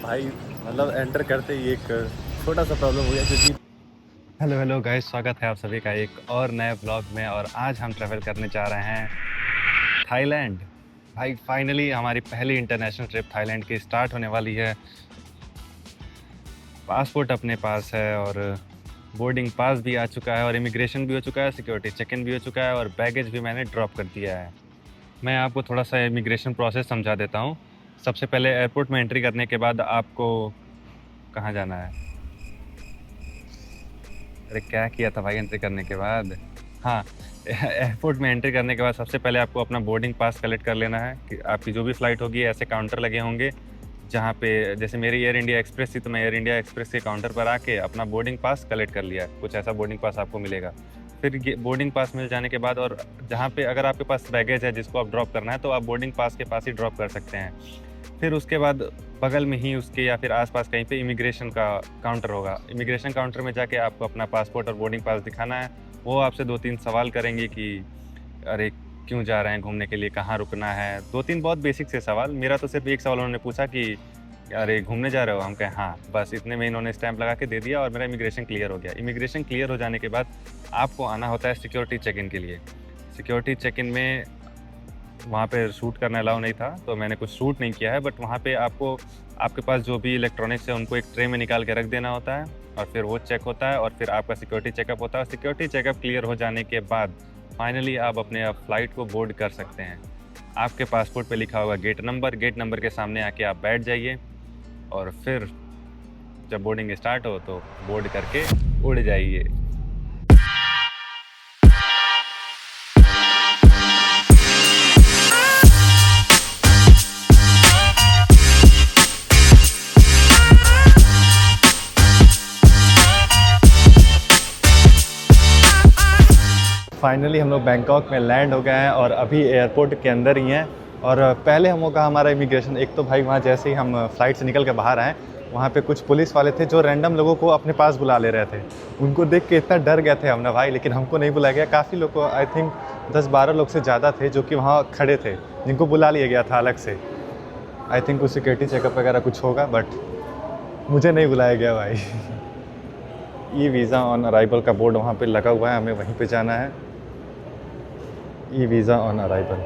भाई मतलब एंटर करते ही एक छोटा सा प्रॉब्लम हो गया क्योंकि हेलो गाइस, स्वागत है आप सभी का एक और नए ब्लॉग में। और आज हम ट्रैवल करने जा रहे हैं थाईलैंड। भाई फाइनली हमारी पहली इंटरनेशनल ट्रिप थाईलैंड की स्टार्ट होने वाली है। पासपोर्ट अपने पास है और बोर्डिंग पास भी आ चुका है और इमिग्रेशन भी हो चुका है, सिक्योरिटी चेक इन भी हो चुका है और बैगेज भी मैंने ड्रॉप कर दिया है। मैं आपको थोड़ा सा इमिग्रेशन प्रोसेस समझा देता हूँ। सबसे पहले एयरपोर्ट में एंट्री करने के बाद आपको कहाँ जाना है? अरे क्या किया था भाई एंट्री करने के बाद? हाँ, एयरपोर्ट में एंट्री करने के बाद सबसे पहले आपको अपना बोर्डिंग पास कलेक्ट कर लेना है कि आपकी जो भी फ़्लाइट होगी, ऐसे काउंटर लगे होंगे जहाँ पे जैसे मेरी एयर इंडिया एक्सप्रेस थी तो मैं एयर इंडिया एक्सप्रेस के काउंटर पर आके अपना बोर्डिंग पास कलेक्ट कर लिया। कुछ ऐसा बोर्डिंग पास आपको मिलेगा। फिर ये बोर्डिंग पास मिल जाने के बाद और जहाँ पे अगर आपके पास बैगेज है जिसको आप ड्रॉप करना है तो आप बोर्डिंग पास के पास ही ड्रॉप कर सकते हैं। फिर उसके बाद बगल में ही उसके या फिर आसपास कहीं पे इमिग्रेशन का काउंटर होगा। इमिग्रेशन काउंटर में जाके आपको अपना पासपोर्ट और बोर्डिंग पास दिखाना है। वो आपसे 2-3 सवाल करेंगे कि अरे क्यों जा रहे हैं घूमने के लिए, कहाँ रुकना है। 2-3 बहुत बेसिक से सवाल। मेरा तो सिर्फ एक सवाल उन्होंने पूछा कि अरे घूमने जा रहे हो? हम कहें हाँ। बस इतने में इन्होंने स्टैंप लगा के दे दिया और मेरा इमिग्रेशन क्लियर हो गया। इमिग्रेशन क्लियर हो जाने के बाद आपको आना होता है सिक्योरिटी चेक इन के लिए। सिक्योरिटी चेक इन में वहाँ पे शूट करना अलाउ नहीं था तो मैंने कुछ शूट नहीं किया है, बट वहाँ पे आपको आपके पास जो भी इलेक्ट्रॉनिक्स है उनको एक ट्रे में निकाल के रख देना होता है और फिर वो चेक होता है और फिर आपका सिक्योरिटी चेकअप होता है। सिक्योरिटी चेकअप क्लियर हो जाने के बाद फाइनली आप अपने फ़्लाइट को बोर्ड कर सकते हैं। आपके पासपोर्ट पे लिखा होगा गेट नंबर के सामने आके आप बैठ जाइए और फिर जब बोर्डिंग स्टार्ट हो तो बोर्ड करके उड़ जाइए। फाइनली हम लोग बैंकॉक में लैंड हो गए हैं और अभी एयरपोर्ट के अंदर ही हैं। और पहले हम लोग का हमारा इमिग्रेशन, एक तो भाई वहाँ जैसे ही हम फ़्लाइट से निकल के बाहर आए वहाँ पे कुछ पुलिस वाले थे जो रैंडम लोगों को अपने पास बुला ले रहे थे। उनको देख के इतना डर गए थे हम ना भाई, लेकिन हमको नहीं बुलाया गया। काफ़ी लोग को, आई थिंक 10-12 लोग से ज़्यादा थे जो कि वहाँ खड़े थे, जिनको बुला लिया गया था अलग से। आई थिंक कुछ सिक्योरिटी चेकअप वगैरह कुछ होगा, बट मुझे नहीं बुलाया गया भाई। ई वीज़ा ऑन अराइवल का बोर्ड वहाँ पर लगा हुआ है, हमें वहीं पर जाना है। E visa on arrival.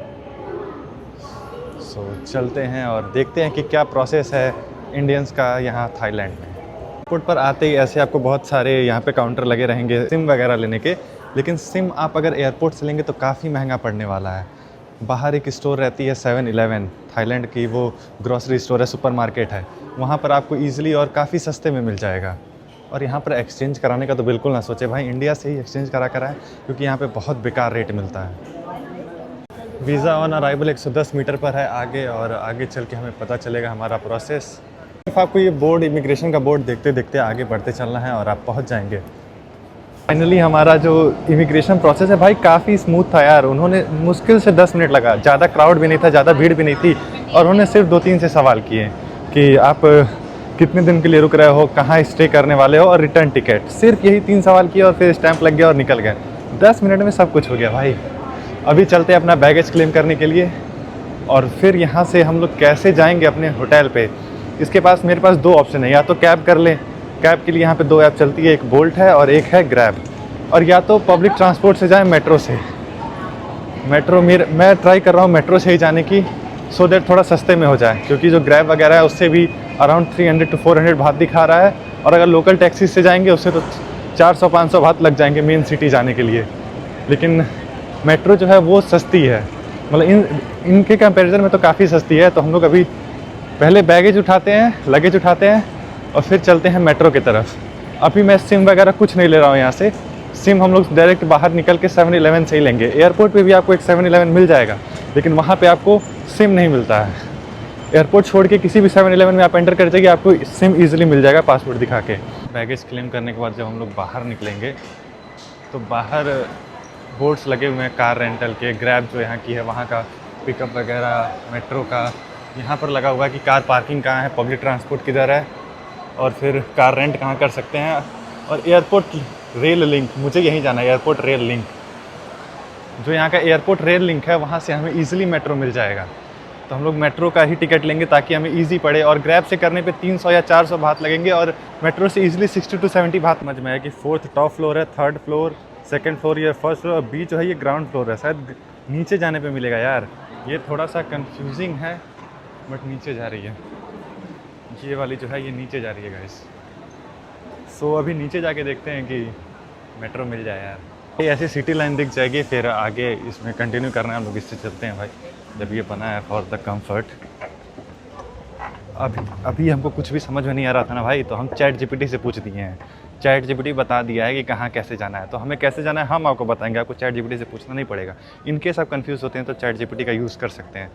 So चलते हैं और देखते हैं कि क्या प्रोसेस है इंडियंस का यहाँ थाईलैंड में। एयरपोर्ट पर आते ही ऐसे आपको बहुत सारे यहाँ पे काउंटर लगे रहेंगे सिम वगैरह लेने के, लेकिन सिम आप अगर एयरपोर्ट से लेंगे तो काफ़ी महंगा पड़ने वाला है। बाहर एक स्टोर रहती है 7-Eleven, थाईलैंड की वो ग्रॉसरी स्टोर है, सुपर मार्केट है। वहाँ पर आपको ईज़िली और काफ़ी सस्ते में मिल जाएगा। और यहाँ पर एक्सचेंज कराने का तो बिल्कुल ना सोचे भाई, इंडिया से ही एक्सचेंज करा कराए क्योंकि यहाँ पे बहुत बेकार रेट मिलता है। वीज़ा ऑन अराइवल 110 मीटर पर है आगे, और आगे चल के हमें पता चलेगा हमारा प्रोसेस। सिर्फ आपको ये बोर्ड, इमिग्रेशन का बोर्ड देखते देखते आगे बढ़ते चलना है और आप पहुँच जाएंगे। फाइनली हमारा जो इमिग्रेशन प्रोसेस है भाई काफ़ी स्मूथ था यार। उन्होंने मुश्किल से 10 मिनट लगा, ज़्यादा क्राउड भी नहीं था, ज़्यादा भीड़ भी नहीं थी। और उन्होंने सिर्फ 2-3 से सवाल किए कि आप कितने दिन के लिए रुक रहे हो, कहाँ स्टे करने वाले हो और रिटर्न टिकट। सिर्फ यही 3 सवाल किए और फिर स्टैंप लग गया और निकल गए। 10 मिनट में सब कुछ हो गया भाई। अभी चलते हैं अपना बैगेज क्लेम करने के लिए और फिर यहाँ से हम लोग कैसे जाएंगे अपने होटल पे। इसके पास मेरे पास 2 ऑप्शन है, या तो कैब कर लें। कैब के लिए यहाँ पे 2 ऐप चलती है, एक बोल्ट है और एक है ग्रैब। और या तो पब्लिक ट्रांसपोर्ट से जाएं, मेट्रो से। मेट्रो मैं ट्राई कर रहा हूँ मेट्रो से ही जाने की, सो दैट थोड़ा सस्ते में हो जाए, क्योंकि जो ग्रैब वगैरह है उससे भी अराउंड 300 to 400 बात दिखा रहा है। और अगर लोकल टैक्सी से जाएंगे उससे तो 400-500 बात लग जाएंगे मेन सिटी जाने के लिए। लेकिन मेट्रो जो है वो सस्ती है, मतलब इनके कंपैरिजन में तो काफ़ी सस्ती है। तो हम लोग अभी पहले बैगेज उठाते हैं, लगेज उठाते हैं और फिर चलते हैं मेट्रो की तरफ। अभी मैं सिम वगैरह कुछ नहीं ले रहा हूँ यहाँ से। सिम हम लोग डायरेक्ट बाहर निकल के 7-Eleven से ही लेंगे। एयरपोर्ट पे भी आपको एक 7-Eleven मिल जाएगा, लेकिन वहाँ पे आपको सिम नहीं मिलता है। एयरपोर्ट छोड़ के किसी भी 7-Eleven में आप एंटर कर जाइए, आपको सिम ईजिली मिल जाएगा पासपोर्ट दिखा के। बैगेज क्लेम करने के बाद जब हम लोग बाहर निकलेंगे तो बाहर बोर्ड्स लगे हुए हैं कार रेंटल के, ग्रैब जो यहाँ की है वहाँ का, पिकअप वगैरह, मेट्रो का। यहाँ पर लगा हुआ है कि कार पार्किंग कहाँ है, पब्लिक ट्रांसपोर्ट किधर है और फिर कार रेंट कहाँ कर सकते हैं। और एयरपोर्ट की रेल लिंक, मुझे यहीं जाना है, एयरपोर्ट रेल लिंक। जो यहाँ का एयरपोर्ट रेल लिंक है वहाँ से हमें ईजिली मेट्रो मिल जाएगा। तो हम लोग मेट्रो का ही टिकट लेंगे ताकि हमें ईजी पड़े, और ग्रैब से करने पे 300 या 400 बात लगेंगे, और मेट्रो से ईजिली 60 to 70 बात। समझ में है कि 4th टॉप फ्लोर है, 3rd फ्लोर, 2nd फ्लोर, ये 1st फ्लोर, बी जो है ये ग्राउंड फ्लोर है। शायद नीचे जाने पे मिलेगा यार, ये थोड़ा सा कंफ्यूजिंग है, बट नीचे जा रही है ये वाली जो है, ये नीचे जा रही है गाइस। सो अभी नीचे जाके देखते हैं कि मेट्रो मिल जाए यार। ये ऐसी सिटी लाइन दिख जाएगी, फिर आगे इसमें कंटिन्यू करना है, हम लोग इससे चलते हैं भाई, जब ये बना है फॉर द कंफर्ट। अभी हमको कुछ भी समझ में नहीं आ रहा था ना भाई, तो हम चैट जीपीटी से पूछ दिए हैं। चैट जीपीटी बता दिया है कि कहाँ कैसे जाना है, तो हमें कैसे जाना है हम आपको बताएंगे, आपको चैट जीपीटी से पूछना नहीं पड़ेगा। इनकेस आप कंफ्यूज होते हैं तो चैट जीपीटी का यूज़ कर सकते हैं।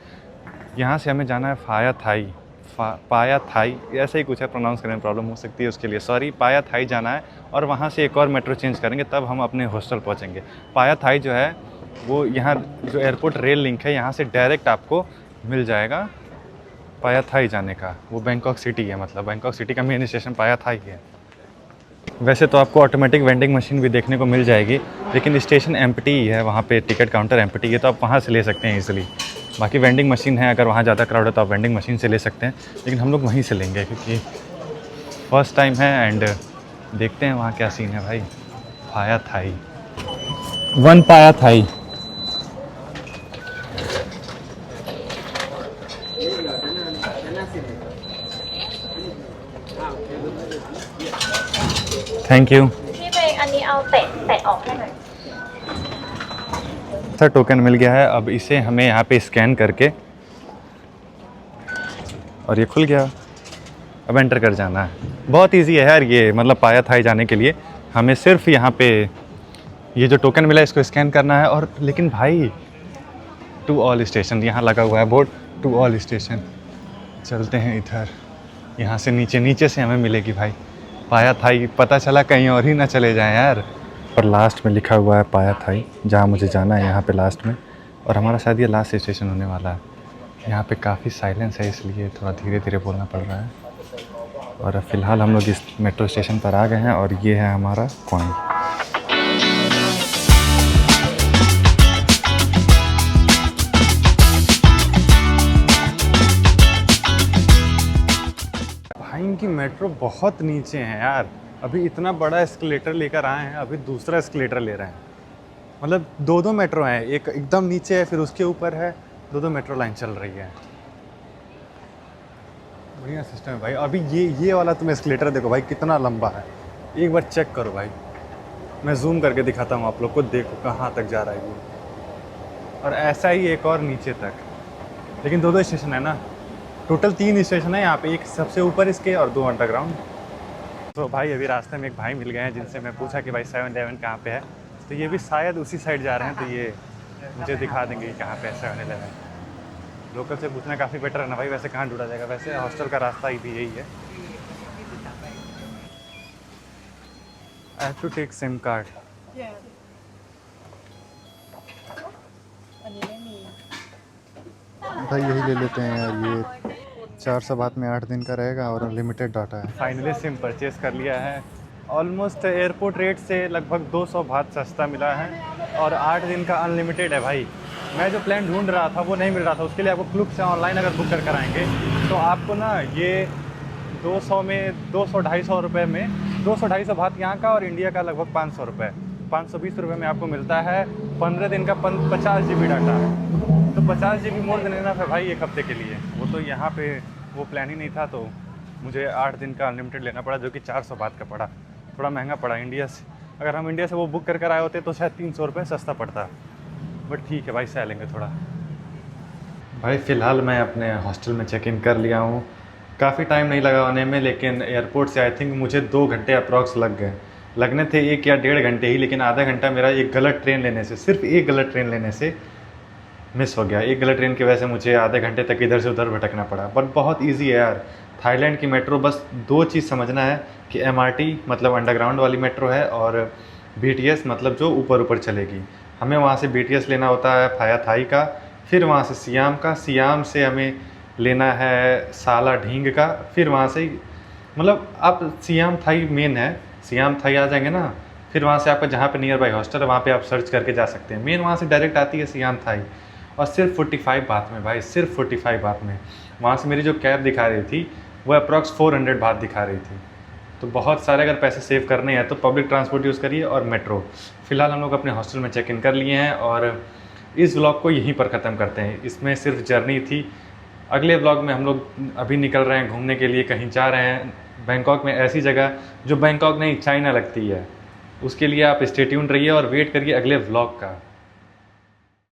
यहाँ से हमें जाना है पाया थाई, ऐसा ही कुछ है, प्रोनाउंस करने में प्रॉब्लम हो सकती है, उसके लिए सॉरी। पाया थाई जाना है, और वहाँ से एक और मेट्रो चेंज करेंगे, तब हम अपने हॉस्टल पहुँचेंगे। पाया थाई जो है वो यहाँ जो एयरपोर्ट रेल लिंक है, यहाँ से डायरेक्ट आपको मिल जाएगा पाया थाई जाने का। वो बैंकॉक सिटी है, मतलब बैंकॉक सिटी का मेन स्टेशन पाया थाई है। वैसे तो आपको ऑटोमेटिक वेंडिंग मशीन भी देखने को मिल जाएगी, लेकिन स्टेशन एम्प्टी ही है, वहाँ पे टिकट काउंटर एम्प्टी है, तो आप वहाँ से ले सकते हैं ईजिली। बाकी वेंडिंग मशीन है, अगर वहाँ ज़्यादा क्राउड है तो आप वेंडिंग मशीन से ले सकते हैं, लेकिन हम लोग वहीं से लेंगे क्योंकि फर्स्ट टाइम है, एंड देखते हैं वहाँ क्या सीन है भाई। पाया थाई, 1 पाया Thai. Thank you. พี่ไปอันนี้เอาแตะออกให้หน่อย sir token मिल गया है, अब इसे हमें यहाँ पे स्कैन करके, और ये खुल गया, अब एंटर कर जाना है। बहुत इजी है यार ये, मतलब पाया थाई जाने के लिए हमें सिर्फ यहाँ पे ये जो टोकन मिला है इसको स्कैन करना है। और लेकिन भाई टू ऑल स्टेशन यहाँ लगा हुआ है बोर्ड, टू ऑल स्टेशन। चलते हैं इधर, यहाँ से नीचे से हमें मिलेगी भाई पाया थाई। पता चला कहीं और ही ना चले जाएं यार। और लास्ट में लिखा हुआ है पाया थाई, जहाँ मुझे जाना है यहाँ पे लास्ट में, और हमारा शायद ये लास्ट स्टेशन होने वाला है। यहाँ पे काफ़ी साइलेंस है, इसलिए थोड़ा धीरे धीरे बोलना पड़ रहा है। और फ़िलहाल हम लोग इस मेट्रो स्टेशन पर आ गए हैं, और ये है हमारा कॉइन। भाई इनकी मेट्रो बहुत नीचे है यार, अभी इतना बड़ा एस्केलेटर लेकर आए हैं, अभी दूसरा एस्केलेटर ले रहे हैं। मतलब दो मेट्रो हैं, एक एकदम नीचे है, फिर उसके ऊपर है, दो मेट्रो लाइन चल रही है। बढ़िया सिस्टम है भाई। अभी ये वाला तुम एस्केलेटर देखो भाई कितना लंबा है, एक बार चेक करो भाई, मैं जूम करके दिखाता हूँ आप लोग को, देखो कहाँ तक जा रहा है ये। और ऐसा ही एक और नीचे तक, लेकिन दो स्टेशन है ना, टोटल 3 स्टेशन है यहाँ पे, एक सबसे ऊपर इसके और 2 अंडरग्राउंड। तो भाई अभी रास्ते में एक भाई मिल गए हैं, जिनसे मैं पूछा कि भाई 7-Eleven कहाँ पे है, तो ये भी शायद उसी साइड जा रहे हैं, तो ये मुझे दिखा देंगे कि कहाँ पे है 7-Eleven। लोकल से पूछना काफ़ी बेटर है ना भाई, वैसे कहाँ ढूंढा जाएगा, वैसे हॉस्टल का रास्ता ही भी यही है। I have to take SIM card. भाई यही ले लेते हैं यार, ये 400 बात में 8 दिन का रहेगा और अनलिमिटेड डाटा है। फाइनली सिम परचेज़ कर लिया है, ऑलमोस्ट एयरपोर्ट रेट से लगभग 200 बात सस्ता मिला है, और 8 दिन का अनलिमिटेड है भाई। मैं जो प्लान ढूंढ रहा था वो नहीं मिल रहा था, उसके लिए आपको क्लुक से ऑनलाइन अगर बुक कर आएंगे तो आपको ना ये 200 में 200-250 रुपये में 200-250 बात यहाँ का, और इंडिया का लगभग 500 रुपये, 520 रुपये में आपको मिलता है 15 दिन का 50 GB डाटा। तो 50 GB मोर देन इनफ है भाई एक हफ्ते के लिए। वो तो यहाँ पे वो प्लान ही नहीं था, तो मुझे 8 दिन का अनलिमिटेड लेना पड़ा, जो कि 400 बात का पड़ा, थोड़ा महंगा पड़ा इंडिया से। अगर हम इंडिया से वो बुक कर आए होते तो शायद 300 रुपये सस्ता पड़ता, बट ठीक है भाई, सह लेंगे थोड़ा। भाई फ़िलहाल मैं अपने हॉस्टल में चेक इन कर लिया हूँ, काफ़ी टाइम नहीं लगा आने में, लेकिन एयरपोर्ट से आई थिंक मुझे 2 घंटे अप्रॉक्स लग गए। लगने थे 1 या 1.5 घंटे ही, लेकिन आधा घंटा मेरा एक गलत ट्रेन लेने से, सिर्फ एक गलत ट्रेन लेने से मिस हो गया। एक गलत ट्रेन की वजह से मुझे आधे घंटे तक इधर से उधर भटकना पड़ा। बट बहुत इजी है यार थाईलैंड की मेट्रो। बस 2 चीज़ समझना है कि MRT मतलब अंडरग्राउंड वाली मेट्रो है, और BTS मतलब जो ऊपर चलेगी। हमें वहाँ से BTS लेना होता है पाया थाई का, फिर वहाँ से सियाम का, सियाम से हमें लेना है साला ढींग का, फिर वहाँ से मतलब आप सियाम थाई मेन है, सियाम थाई आ जाएंगे ना, फिर वहाँ से आपका जहाँ पे नियर बाई हॉस्टल है वहाँ पे आप सर्च करके जा सकते हैं। मेन वहाँ से डायरेक्ट आती है सियाम थाई, और सिर्फ 45 बात में भाई, सिर्फ 45 बात में। वहाँ से मेरी जो कैब दिखा रही थी वो अप्रॉक्स 400 बात दिखा रही थी। तो बहुत सारे अगर पैसे सेव करने हैं तो पब्लिक ट्रांसपोर्ट यूज़ करिए और मेट्रो। फ़िलहाल हम लोग अपने हॉस्टल में चेक इन कर लिए हैं और इस व्लॉग को यहीं पर ख़त्म करते हैं। इसमें सिर्फ जर्नी थी। अगले व्लॉग में हम लोग अभी निकल रहे हैं घूमने के लिए, कहीं जा रहे हैं बैंकॉक में, ऐसी जगह जो बैंकॉक नहीं चाइना लगती है। उसके लिए आप स्टे ट्यून्ड रहिए और वेट करिए अगले व्लॉग का।